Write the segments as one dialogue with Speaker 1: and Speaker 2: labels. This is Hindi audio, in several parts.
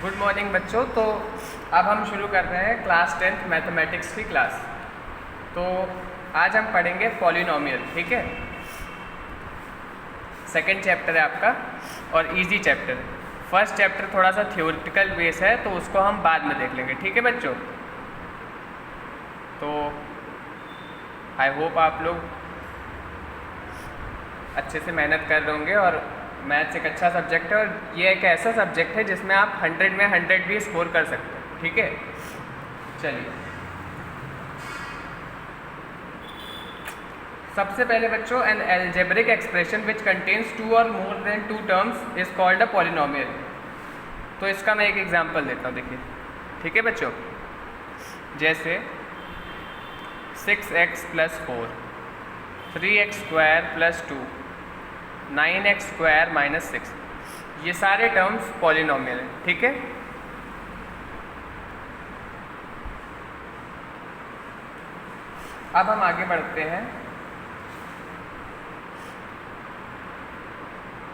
Speaker 1: गुड मॉर्निंग बच्चों। तो अब हम शुरू कर रहे हैं क्लास 10th मैथमेटिक्स की क्लास। तो आज हम पढ़ेंगे पॉलिनोमियल, ठीक है। सेकंड चैप्टर है आपका और इजी चैप्टर। फर्स्ट चैप्टर थोड़ा सा थ्योरेटिकल बेस है तो उसको हम बाद में देख लेंगे, ठीक है बच्चों। तो आई होप आप लोग अच्छे से मेहनत कर रहे होंगे। और मैथ्स एक अच्छा सब्जेक्ट है और ये एक ऐसा सब्जेक्ट है जिसमें आप 100 में 100 भी स्कोर कर सकते हो, ठीक है। चलिए, सबसे पहले बच्चों, an algebraic expression which contains 2 और more than 2 terms is called a polynomial. तो इसका मैं एक एग्जांपल देता हूँ, देखिए, ठीक है बच्चों। जैसे 6x + 4, 3x² + 2, 9x² - 6, ये सारे टर्म्स पॉलिनोमियल हैं, ठीक है। अब हम आगे बढ़ते हैं।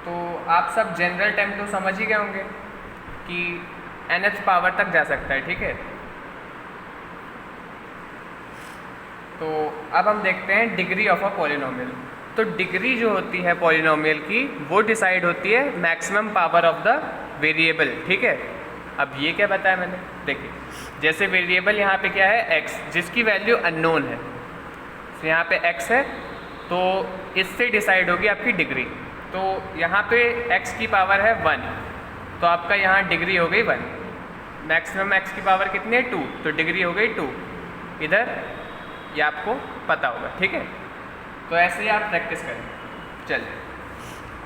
Speaker 1: तो आप सब जनरल टर्म तो समझ ही गए होंगे कि nth पावर तक जा सकता है, ठीक है। तो अब हम देखते हैं डिग्री ऑफ अ पॉलिनोमियल। तो डिग्री जो होती है पॉलिनोमियल की वो डिसाइड होती है maximum power of the variable, ठीक है। अब ये क्या बताया मैंने, देखिए, जैसे वेरिएबल यहाँ पे क्या है, x, जिसकी वैल्यू अननोन है। तो यहाँ पे x है तो इससे डिसाइड होगी आपकी डिग्री। तो यहाँ पे x की पावर है 1, तो आपका यहाँ डिग्री हो गई 1। मैक्सिमम x की पावर कितनी है, 2, तो डिग्री हो गई 2। इधर ये आपको पता होगा, ठीक है। तो ऐसे ही आप प्रैक्टिस करें। चलिए,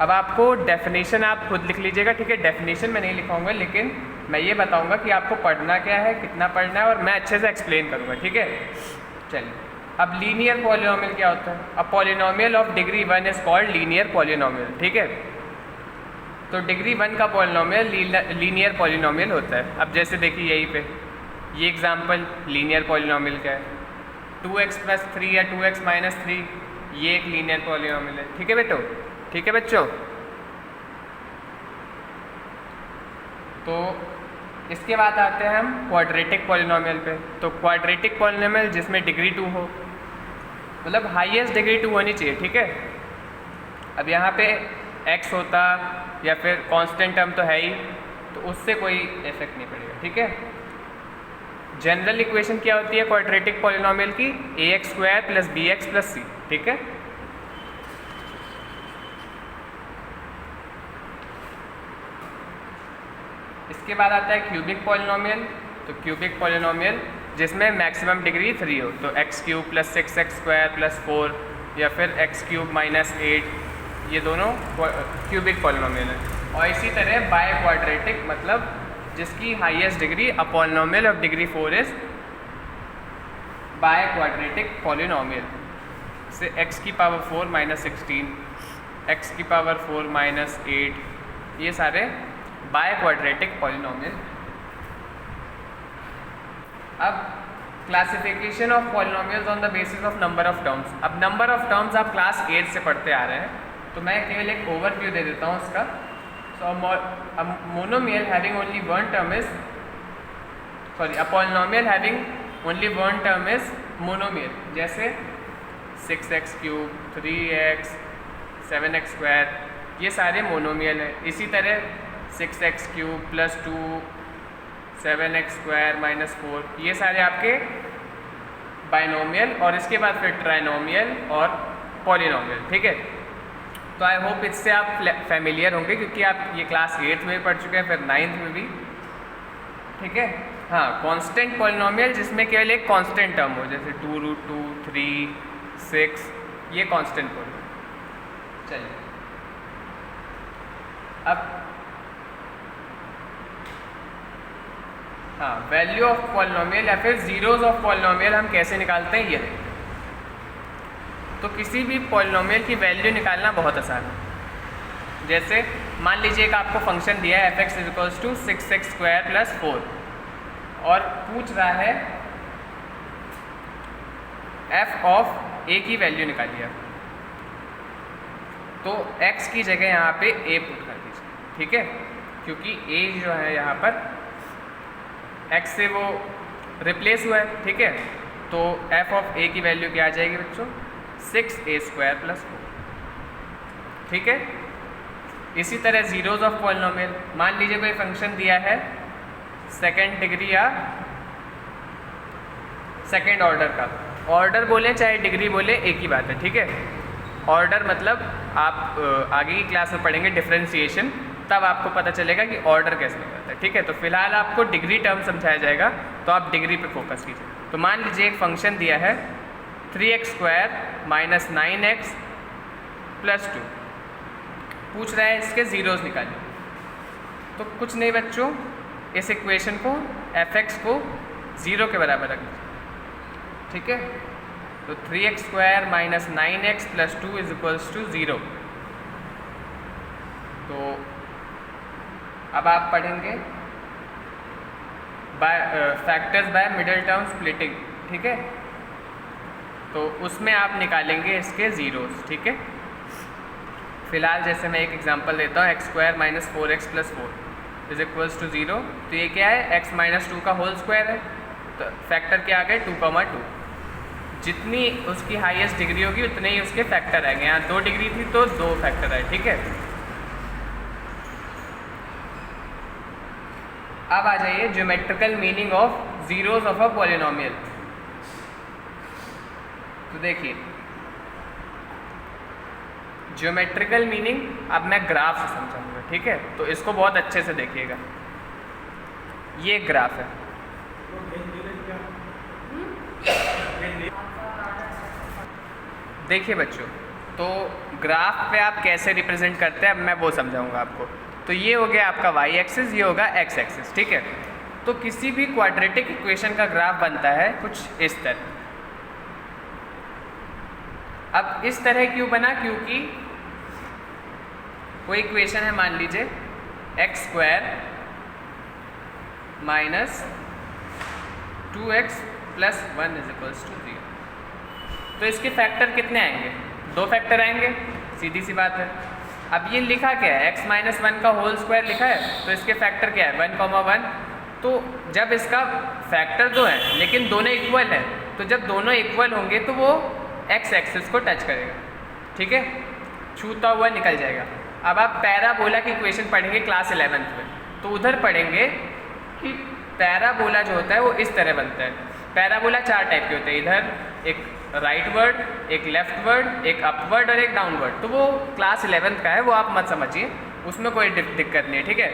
Speaker 1: अब आपको डेफिनेशन आप खुद लिख लीजिएगा, ठीक है। डेफिनेशन मैं नहीं लिखाऊंगा, लेकिन मैं ये बताऊंगा कि आपको पढ़ना क्या है, कितना पढ़ना है, और मैं अच्छे से एक्सप्लेन करूंगा, ठीक है। चलिए, अब लीनियर पॉलिनोमियल क्या होता है। अब polynomial of degree 1 is called linear polynomial, ठीक है। तो डिग्री 1 का पॉलिनोमियल लीनियर पॉलिनोमियल होता है। अब जैसे देखिए यहीं पे ये एग्जांपल लीनियर पॉलिनोमियल का है, 2x + 3 या 2x - 3, ये एक लीनियर पॉलिनोमियल है, ठीक है बेटो, ठीक है बच्चों। तो इसके बाद आते हैं हम क्वाड्रेटिक पॉलिनोमियल पे। तो क्वाड्रेटिक पॉलिनोमियल जिसमें डिग्री 2 हो, मतलब हाईएस्ट डिग्री 2 होनी चाहिए, ठीक है। अब यहाँ पे x होता या फिर कांस्टेंट टर्म तो है ही, तो उससे कोई इफेक्ट नहीं पड़ेगा, ठीक है। जनरल इक्वेशन क्या होती है क्वाड्रेटिक पॉलिनोमियल की, ax² + bx + c, ठीक है। इसके बाद आता है क्यूबिक पॉलिनोमियल। तो क्यूबिक पॉलिनोमियल जिसमें मैक्सिमम डिग्री 3 हो, तो x³ + 6x² + 4 या फिर x³ - 8, ये दोनों क्यूबिक पॉलिनोमियल है। और इसी तरह बाय क्वाड्रेटिक, मतलब जिसकी highest degree a polynomial of degree 4 is by quadratic polynomial. से x⁴ - 16, x⁴ - 8, ये सारे बाय क्वाड्रेटिक पॉलिनोमियल। अब classification of polynomials on the basis of number of terms. अब नंबर ऑफ टर्म्स आप क्लास 8 से पढ़ते आ रहे हैं, तो मैं केवल एक ओवरव्यू दे देता हूँ इसका। So a monomial having only one term is, sorry, a polynomial having only one term is monomial. जैसे 6x³, 3x, 7x², ये सारे मोनोमियल है। इसी तरह 6x³ + 2, 7x² - 4, ये सारे आपके बाइनोमियल, और इसके बाद फिर ट्राइनोमियल और पॉलिनोमियल, ठीक है। तो आई होप इससे आप फैमिलियर होंगे क्योंकि आप ये क्लास 8th में भी पढ़ चुके हैं, फिर 9th में भी, ठीक है। हाँ, कांस्टेंट पॉलिनोमियल जिसमें केवल एक कांस्टेंट टर्म हो, जैसे 2√2, 3, 6, ये कांस्टेंट पॉलिनोमियल। चलिए, अब हाँ, वैल्यू ऑफ पॉलिनोमियल या फिर जीरोज ऑफ पॉलिनोमियल हम कैसे निकालते हैं, ये देखिए। तो किसी भी पॉलिनोमियल की वैल्यू निकालना बहुत आसान है। जैसे मान लीजिए कि आपको फंक्शन दिया है f(x = 6x² + 4) और पूछ रहा है f ऑफ a की वैल्यू निकालिए। तो x की जगह यहाँ पे a पुट कर दीजिए, ठीक है, क्योंकि a जो है यहाँ पर x से वो रिप्लेस हुआ है, ठीक है। तो f ऑफ a की वैल्यू क्या आ जाएगी बच्चों, 6a² + 4, ठीक है। इसी तरह जीरोज ऑफ पॉलिनोमियल, मान लीजिए कोई फंक्शन दिया है सेकेंड डिग्री या सेकेंड ऑर्डर का, ऑर्डर बोले चाहे डिग्री बोले एक ही बात है, ठीक है। ऑर्डर मतलब आप आगे की क्लास में पढ़ेंगे डिफरेंशिएशन, तब आपको पता चलेगा कि ऑर्डर कैसे निकलता है, ठीक है। तो फिलहाल आपको डिग्री टर्म समझाया जाएगा, तो आप डिग्री पे फोकस कीजिए। तो मान लीजिए एक फंक्शन दिया है 3x² - 9x + 2, पूछ रहा है इसके जीरोस निकालिए। तो कुछ नहीं बच्चों, इस इक्वेशन को fx को 0 के बराबर रख दीजिए, ठीक है। तो 3x² - 9x + 2 = 0। तो अब आप पढ़ेंगे factors bye middle term splitting, ठीक है। तो उसमें आप निकालेंगे इसके जीरोस, ठीक है। फिलहाल जैसे मैं एक एग्जांपल देता हूँ, x² - 4x + 4 = 0। तो ये क्या है, x - 2 का होल स्क्वायर है, तो फैक्टर क्या आ गए 2,2। जितनी उसकी हाईएस्ट डिग्री होगी उतने ही उसके फैक्टर आएंगे। यहाँ 2 डिग्री थी तो 2 फैक्टर आए, ठीक है। अब आ जाइए geometrical meaning of zeros of a polynomial. तो देखिए ज्योमेट्रिकल मीनिंग अब मैं ग्राफ से समझाऊंगा, ठीक है। तो इसको बहुत अच्छे से देखिएगा, ये ग्राफ है, देखिए बच्चों। तो ग्राफ पे आप कैसे रिप्रेजेंट करते हैं अब मैं वो समझाऊंगा आपको। तो ये हो गया आपका y एक्सिस, ये होगा x एक्सिस, ठीक है। तो किसी भी क्वाड्रेटिक इक्वेशन का ग्राफ बनता है कुछ इस तरह। अब इस तरह क्यों बना, क्योंकि कोई इक्वेशन है, मान लीजिए x² - 2x + 1 = 0। तो इसके फैक्टर कितने आएंगे, 2 फैक्टर आएंगे, सीधी सी बात है। अब ये लिखा क्या है, x - 1 का होल स्क्वायर लिखा है, तो इसके फैक्टर क्या है 1,1। तो जब इसका फैक्टर 2 है लेकिन दोनों इक्वल है, तो जब दोनों इक्वल होंगे तो वो x एक्सिस को टच करेगा, ठीक है, छूता हुआ निकल जाएगा। अब आप पैराबोला की इक्वेशन पढ़ेंगे क्लास 11th में, तो उधर पढ़ेंगे कि पैराबोला जो होता है वो इस तरह बनता है। पैराबोला 4 टाइप के होते हैं, इधर एक राइटवर्ड, एक लेफ्टवर्ड, एक अपवर्ड और एक डाउनवर्ड। तो वो क्लास 11th का है, वो आप मत समझिए, उसमें कोई दिक्कत नहीं है, ठीक है।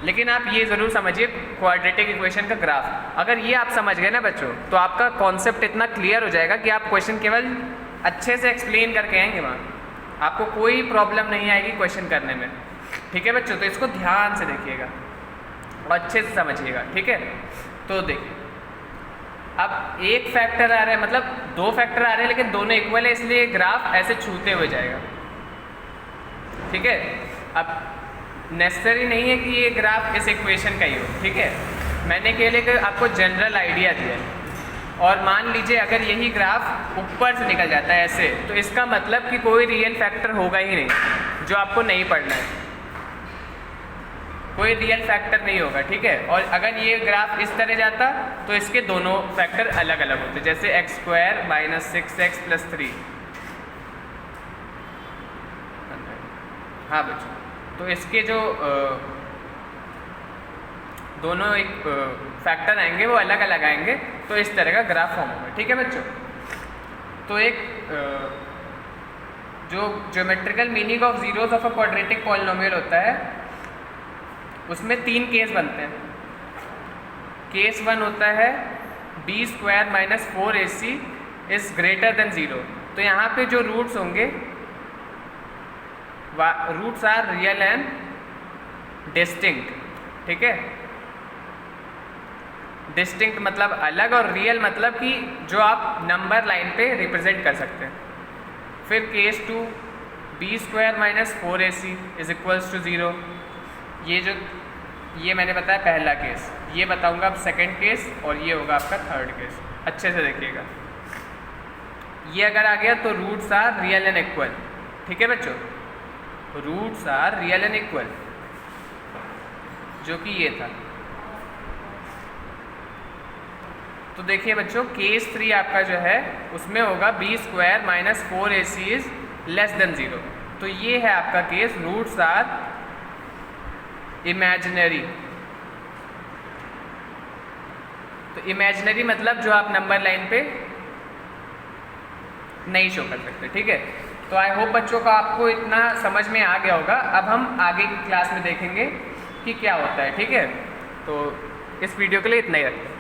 Speaker 1: लेकिन आप ये ज़रूर समझिए क्वाड्रेटिक इक्वेशन का ग्राफ, अगर ये आप समझ गए ना बच्चों, तो आपका कॉन्सेप्ट इतना क्लियर हो जाएगा कि आप क्वेश्चन केवल अच्छे से एक्सप्लेन करके आएंगे वहाँ, आपको कोई प्रॉब्लम नहीं आएगी क्वेश्चन करने में, ठीक है बच्चों। तो इसको ध्यान से देखिएगा और अच्छे से समझिएगा, ठीक है। तो देखिए अब एक फैक्टर आ रहा है, मतलब 2 फैक्टर आ रहे हैं लेकिन दोनों इक्वल है, इसलिए ग्राफ ऐसे छूते हुए जाएगा, ठीक है। अब नेसेसरी नहीं है कि ये ग्राफ इस इक्वेशन का ही हो, ठीक है। मैंने केवल आपको जनरल आइडिया दिया है। और मान लीजिए अगर यही ग्राफ ऊपर से निकल जाता है ऐसे, तो इसका मतलब कि कोई रियल फैक्टर होगा ही नहीं, जो आपको नहीं पढ़ना है, कोई रियल फैक्टर नहीं होगा, ठीक है। और अगर ये ग्राफ इस तरह जाता तो इसके दोनों फैक्टर अलग अलग होते, जैसे x² - 6x + 3। हाँ बच्चों, तो इसके जो दोनों एक फैक्टर आएंगे वो अलग अलग आएंगे, तो इस तरह का ग्राफ फॉर्म होगा, ठीक है बच्चों। तो एक जो geometrical meaning of zeros of a quadratic polynomial होता है, उसमें 3 केस बनते हैं। केस 1 होता है b² - 4ac > 0। तो यहाँ पे जो रूट्स होंगे, roots are real and distinct, ठीक है। डिस्टिंक्ट मतलब अलग और रियल मतलब कि जो आप नंबर लाइन पे रिप्रेजेंट कर सकते हैं। फिर केस 2 b² - 4ac = 0। ये मैंने बताया पहला केस, ये बताऊंगा अब सेकंड केस, और ये होगा आपका थर्ड केस। अच्छे से देखिएगा, ये अगर आ गया तो roots are real and equal, ठीक है बच्चों, roots are real and equal, जो कि ये था। तो देखिए बच्चों केस 3 आपका जो है उसमें होगा b² - 4ac is less than 0। तो ये है आपका केस, रूट्स आर इमेजिनरी। तो इमेजिनरी मतलब जो आप नंबर लाइन पे नहीं शो कर सकते, ठीक है। तो आई होप बच्चों का आपको इतना समझ में आ गया होगा। अब हम आगे की क्लास में देखेंगे कि क्या होता है, ठीक है। तो इस वीडियो के लिए इतना ही रखते हैं।